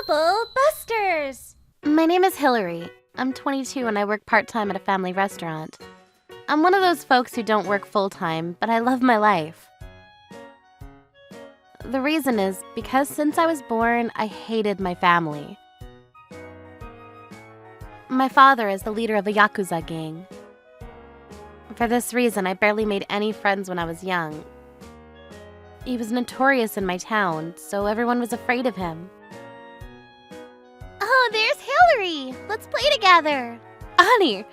Trouble Busters! My name is Hillary. I'm 22 and I work part-time at a family restaurant. I'm one of those folks who don't work full-time, but I love my life. The reason is because since I was born, I hated my family. My father is the leader of a Yakuza gang. For this reason, I barely made any friends when I was young. He was notorious in my town, so everyone was afraid of him. Oh, there's Hillary! Let's play together! Honey,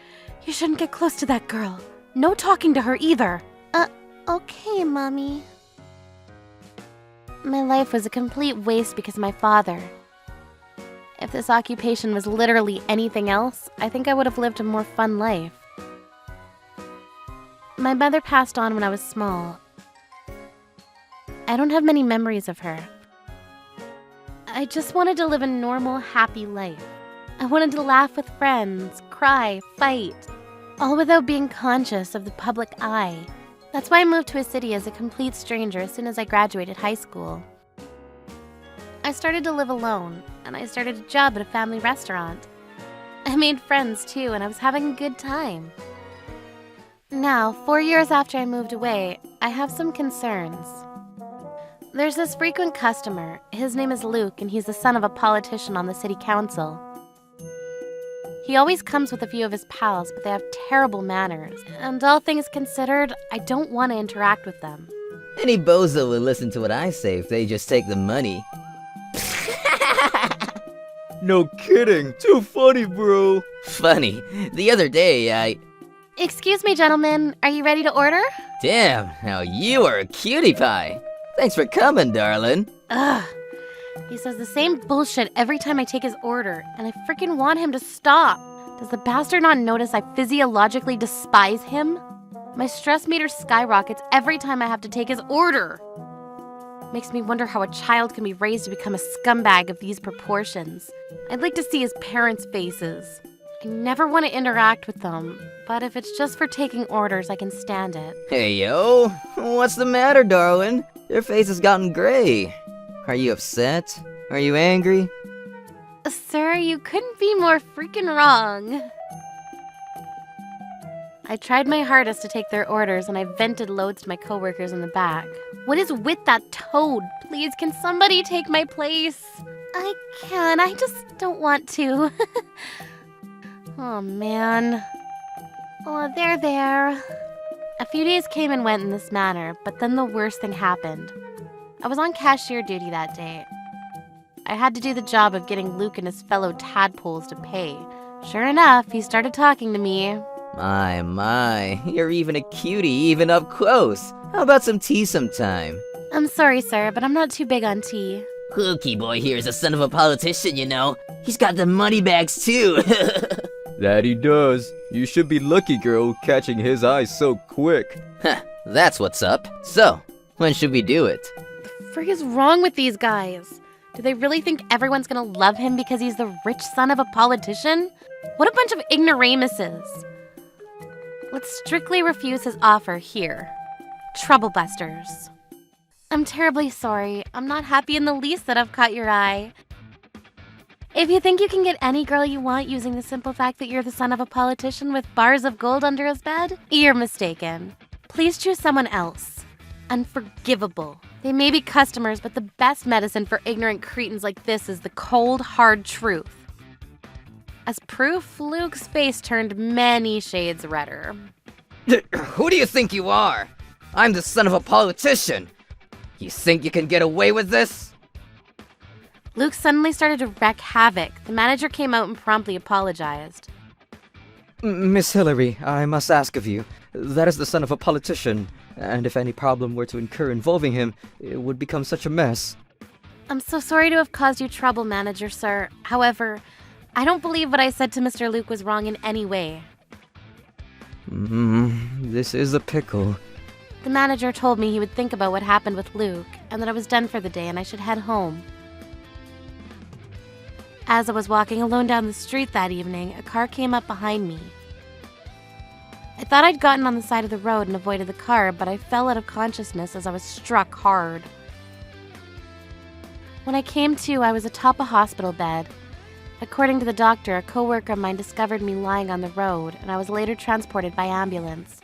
you shouldn't get close to that girl. No talking to her either. Okay, Mommy. My life was a complete waste because of my father. If this occupation was literally anything else, I think I would have lived a more fun life. My mother passed on when I was small. I don't have many memories of her. I just wanted to live a normal, happy life. I wanted to laugh with friends, cry, fight, all without being conscious of the public eye. That's why I moved to a city as a complete stranger as soon as I graduated high school. I started to live alone, and I started a job at a family restaurant. I made friends too, and I was having a good time. Now, 4 years after I moved away, I have some concerns. There's this frequent customer. His name is Luke, and he's the son of a politician on the city council. He always comes with a few of his pals, but they have terrible manners. And all things considered, I don't want to interact with them. Any bozo will listen to what I say if they just take the money. No kidding, too funny, bro. Funny, the other day Excuse me, gentlemen, are you ready to order? Damn, now you are a cutie pie. Thanks for coming, darling. Ugh. He says the same bullshit every time I take his order, and I freaking want him to stop. Does the bastard not notice I physiologically despise him? My stress meter skyrockets every time I have to take his order. Makes me wonder how a child can be raised to become a scumbag of these proportions. I'd like to see his parents' faces. I never want to interact with them, but if it's just for taking orders, I can stand it. Hey, yo. What's the matter, darling? Your face has gotten gray. Are you upset? Are you angry? Sir, you couldn't be more freaking wrong. I tried my hardest to take their orders, and I vented loads to my coworkers in the back. What is with that toad? Please, can somebody take my place? I can, I just don't want to. Oh, man. Oh, there. A few days came and went in this manner, but then the worst thing happened. I was on cashier duty that day. I had to do the job of getting Luke and his fellow tadpoles to pay. Sure enough, he started talking to me. My, you're even a cutie, even up close. How about some tea sometime? I'm sorry, sir, but I'm not too big on tea. Hooky boy here is a son of a politician, you know. He's got the money bags too. That he does. You should be lucky, girl, catching his eyes so quick. Huh, that's what's up. So, when should we do it? The frick is wrong with these guys? Do they really think everyone's gonna love him because he's the rich son of a politician? What a bunch of ignoramuses. Let's strictly refuse his offer here. Trouble Busters. I'm terribly sorry. I'm not happy in the least that I've caught your eye. If you think you can get any girl you want using the simple fact that you're the son of a politician with bars of gold under his bed, you're mistaken. Please choose someone else. Unforgivable. They may be customers, but the best medicine for ignorant cretins like this is the cold, hard truth. As proof, Luke's face turned many shades redder. Who do you think you are? I'm the son of a politician. You think you can get away with this? Luke suddenly started to wreak havoc. The manager came out and promptly apologized. Miss Hillary, I must ask of you. That is the son of a politician, and if any problem were to incur involving him, it would become such a mess. I'm so sorry to have caused you trouble, manager, sir. However, I don't believe what I said to Mr. Luke was wrong in any way. This is a pickle. The manager told me he would think about what happened with Luke, and that I was done for the day and I should head home. As I was walking alone down the street that evening, a car came up behind me. I thought I'd gotten on the side of the road and avoided the car, but I fell out of consciousness as I was struck hard. When I came to, I was atop a hospital bed. According to the doctor, a coworker of mine discovered me lying on the road, and I was later transported by ambulance.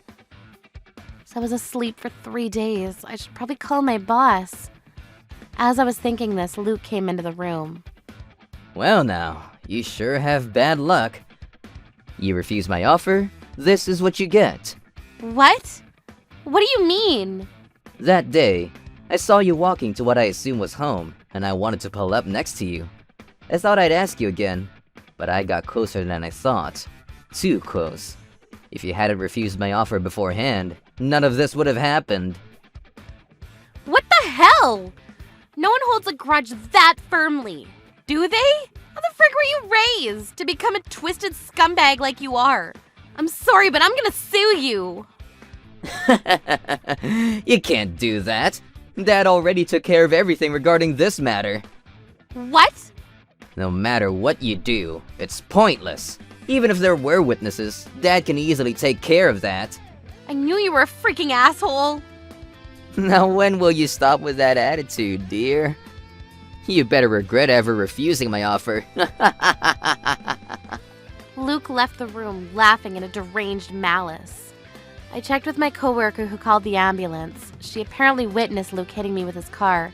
So I was asleep for 3 days. I should probably call my boss. As I was thinking this, Luke came into the room. Well now, you sure have bad luck. You refuse my offer, this is what you get. What? What do you mean? That day, I saw you walking to what I assumed was home, and I wanted to pull up next to you. I thought I'd ask you again, but I got closer than I thought. Too close. If you hadn't refused my offer beforehand, none of this would have happened. What the hell? No one holds a grudge that firmly, do they? How the frick were you raised to become a twisted scumbag like you are? I'm sorry, but I'm gonna sue you. You can't do that. Dad already took care of everything regarding this matter. What? No matter what you do, it's pointless. Even if there were witnesses, Dad can easily take care of that. I knew you were a freaking asshole. Now when will you stop with that attitude, dear? You better regret ever refusing my offer. Luke left the room, laughing in a deranged malice. I checked with my coworker who called the ambulance. She apparently witnessed Luke hitting me with his car.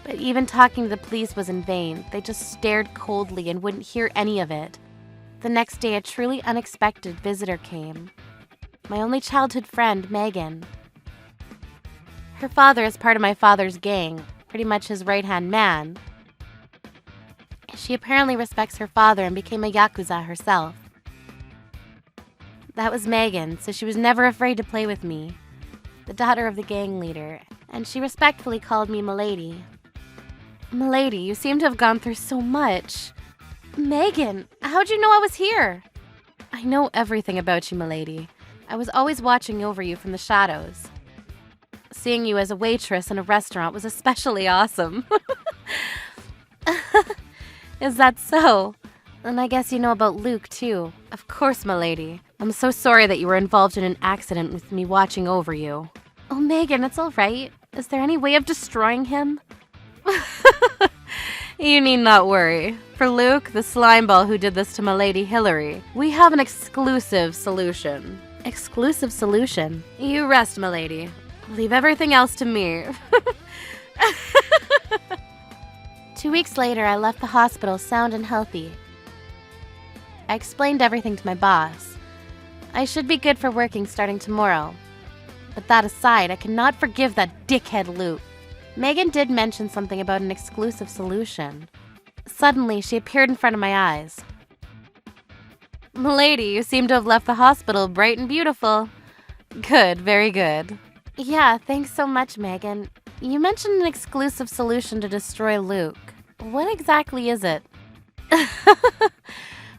But even talking to the police was in vain. They just stared coldly and wouldn't hear any of it. The next day, a truly unexpected visitor came. My only childhood friend, Megan. Her father is part of my father's gang, pretty much his right-hand man. She apparently respects her father and became a Yakuza herself. That was Megan, so she was never afraid to play with me, the daughter of the gang leader, and she respectfully called me Milady. Milady, you seem to have gone through so much. Megan, how'd you know I was here? I know everything about you, Milady. I was always watching over you from the shadows. Seeing you as a waitress in a restaurant was especially awesome. Is that so? Then I guess you know about Luke, too. Of course, Milady. I'm so sorry that you were involved in an accident with me watching over you. Oh, Megan, it's all right. Is there any way of destroying him? You need not worry. For Luke, the slimeball who did this to Milady Hillary, we have an exclusive solution. Exclusive solution? You rest, Milady. Leave everything else to me. 2 weeks later, I left the hospital sound and healthy. I explained everything to my boss. I should be good for working starting tomorrow. But that aside, I cannot forgive that dickhead Luke. Megan did mention something about an exclusive solution. Suddenly, she appeared in front of my eyes. Milady, you seem to have left the hospital bright and beautiful. Good, very good. Yeah, thanks so much, Megan. You mentioned an exclusive solution to destroy Luke. What exactly is it?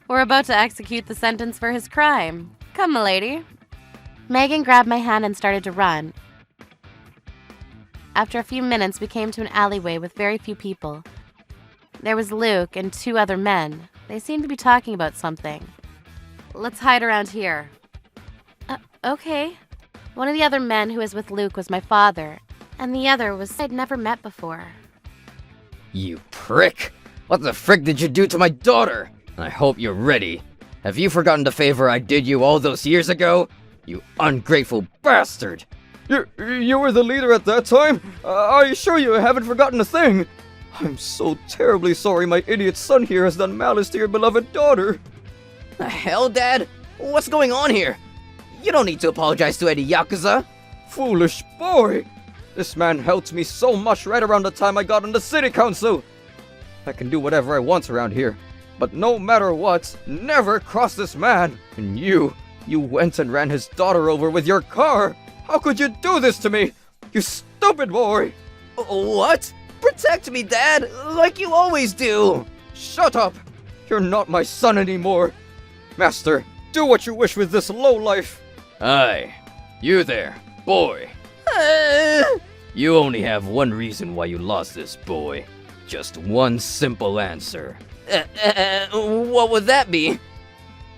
We're about to execute the sentence for his crime. Come, milady. Megan grabbed my hand and started to run. After a few minutes, we came to an alleyway with very few people. There was Luke and 2 other men. They seemed to be talking about something. Let's hide around here. Okay. One of the other men who was with Luke was my father, and the other was I'd never met before. You prick! What the frick did you do to my daughter? I hope you're ready. Have you forgotten the favor I did you all those years ago? You ungrateful bastard! You were the leader at that time? Are you sure you haven't forgotten a thing? I'm so terribly sorry my idiot son here has done malice to your beloved daughter. The hell, Dad? What's going on here? You don't need to apologize to any Yakuza. Foolish boy! This man helped me so much right around the time I got on the city council. I can do whatever I want around here, but no matter what, never cross this man. And you went and ran his daughter over with your car. How could you do this to me? You stupid boy! What? Protect me, Dad, like you always do! Shut up! You're not my son anymore. Master, do what you wish with this lowlife. Aye, you there, boy. You only have one reason why you lost this boy. Just one simple answer. What would that be?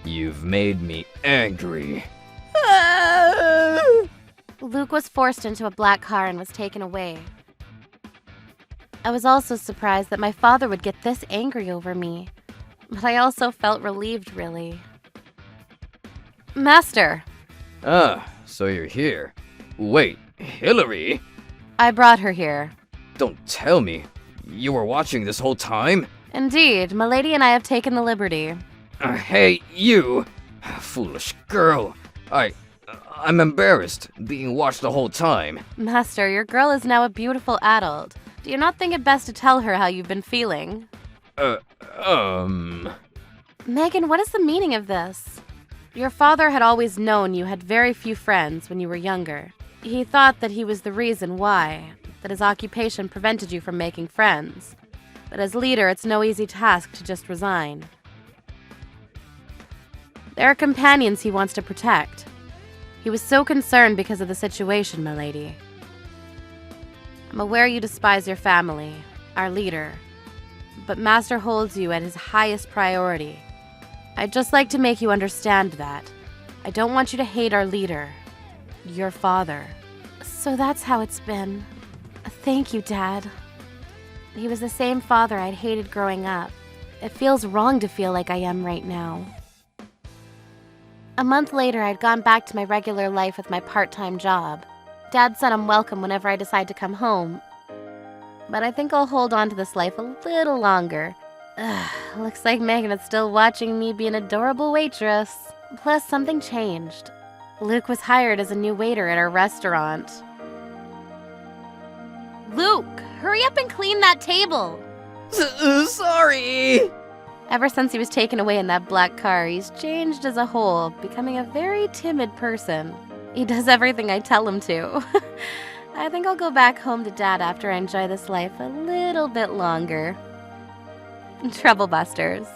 You've made me angry. Luke was forced into a black car and was taken away. I was also surprised that my father would get this angry over me, but I also felt relieved, really. Master, Ah, so you're here. Wait, Hillary? I brought her here. Don't tell me. You were watching this whole time? Indeed, Milady and I have taken the liberty. Hey, you! Foolish girl. I'm embarrassed, being watched the whole time. Master, your girl is now a beautiful adult. Do you not think it best to tell her how you've been feeling? Megan, what is the meaning of this? Your father had always known you had very few friends when you were younger. He thought that he was the reason why, that his occupation prevented you from making friends. But as leader, it's no easy task to just resign. There are companions he wants to protect. He was so concerned because of the situation, milady. I'm aware you despise your family, our leader, but Master holds you at his highest priority. I'd just like to make you understand that. I don't want you to hate our leader, your father. So that's how it's been. Thank you, Dad. He was the same father I'd hated growing up. It feels wrong to feel like I am right now. A month later, I'd gone back to my regular life with my part-time job. Dad said I'm welcome whenever I decide to come home. But I think I'll hold on to this life a little longer. Looks like Megan is still watching me be an adorable waitress. Plus, something changed. Luke was hired as a new waiter at our restaurant. Luke, hurry up and clean that table! Sorry! Ever since he was taken away in that black car, he's changed as a whole, becoming a very timid person. He does everything I tell him to. I think I'll go back home to Dad after I enjoy this life a little bit longer. Trouble Busters.